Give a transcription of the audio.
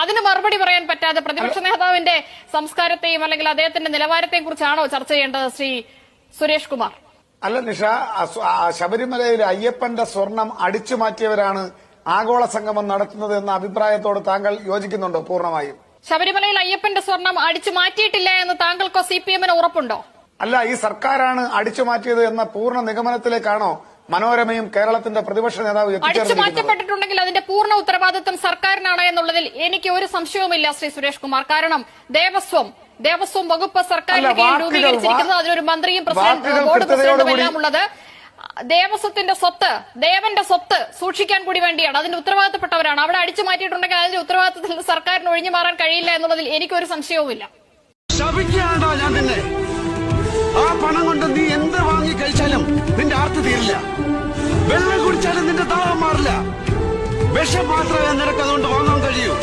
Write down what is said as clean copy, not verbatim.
അതിന് മറുപടി പറയാൻ പറ്റാതെ പ്രതിപക്ഷ നേതാവിന്റെ സംസ്കാരത്തെയും അല്ലെങ്കിൽ അദ്ദേഹത്തിന്റെ നിലവാരത്തെയും കുറിച്ചാണോ ചർച്ച ചെയ്യേണ്ടത് ശ്രീ സുരേഷ് കുമാർ? അല്ല നിഷ, ശബരിമലയിൽ അയ്യപ്പന്റെ സ്വർണം അടിച്ചു മാറ്റിയവരാണ് ആഗോള സംഗമം നടത്തുന്നത് എന്ന അഭിപ്രായത്തോട് താങ്കൾ യോജിക്കുന്നുണ്ടോ പൂർണ്ണമായും? ശബരിമലയിൽ അയ്യപ്പന്റെ സ്വർണം അടിച്ചു മാറ്റിയിട്ടില്ല എന്ന് താങ്കൾക്കോ CPM-ന് ഉറപ്പുണ്ടോ? അല്ല, ഈ സർക്കാരാണ് അടിച്ചു മാറ്റിയത് എന്ന പൂർണ്ണ നിഗമനത്തിലേക്കാണോ മനോരമയും കേരളത്തിന്റെ പ്രതിപക്ഷ നേതാവ് അടിച്ചു എത്തിച്ചേർന്നിരിക്കുന്നത്? മാറ്റപ്പെട്ടിട്ടുണ്ടെങ്കിൽ അതിന്റെ പൂർണ്ണ ഉത്തരവാദിത്വം സർക്കാരിനാണ് എന്നുള്ളതിൽ എനിക്ക് ഒരു സംശയവുമില്ല ശ്രീ സുരേഷ് കുമാർ. കാരണം ദേവസ്വം വകുപ്പ് സർക്കാരിന് കീഴിൽ രൂപീകരിച്ചിരിക്കുന്നത്, അതിലൊരു മന്ത്രിയും ബോർഡ് പ്രസിഡന്റും എല്ലാം ഉള്ളത്. ദേവസ്വത്തിന്റെ സ്വത്ത്, ദേവന്റെ സ്വത്ത് സൂക്ഷിക്കാൻ കൂടി വേണ്ടിയാണ്. അതിന്റെ ഉത്തരവാദിത്തപ്പെട്ടവരാണ്. അവിടെ അടിച്ചു മാറ്റിയിട്ടുണ്ടെങ്കിൽ അതിന്റെ ഉത്തരവാദിത്തത്തിൽ സർക്കാരിന് ഒഴിഞ്ഞു മാറാൻ കഴിയില്ല എന്നുള്ളതിൽ എനിക്കൊരു സംശയവുമില്ല. ആ പണം കൊണ്ട് നീ എന്ത് വാങ്ങി കഴിച്ചാലും നിന്റെ ആർത്തി തീരില്ല. വെള്ളം കുടിച്ചാലും നിന്റെ ദാഹം മാറില്ല. വിഷം മാത്രമേ നിനക്ക് അതുകൊണ്ട് വാങ്ങാൻ കഴിയൂ.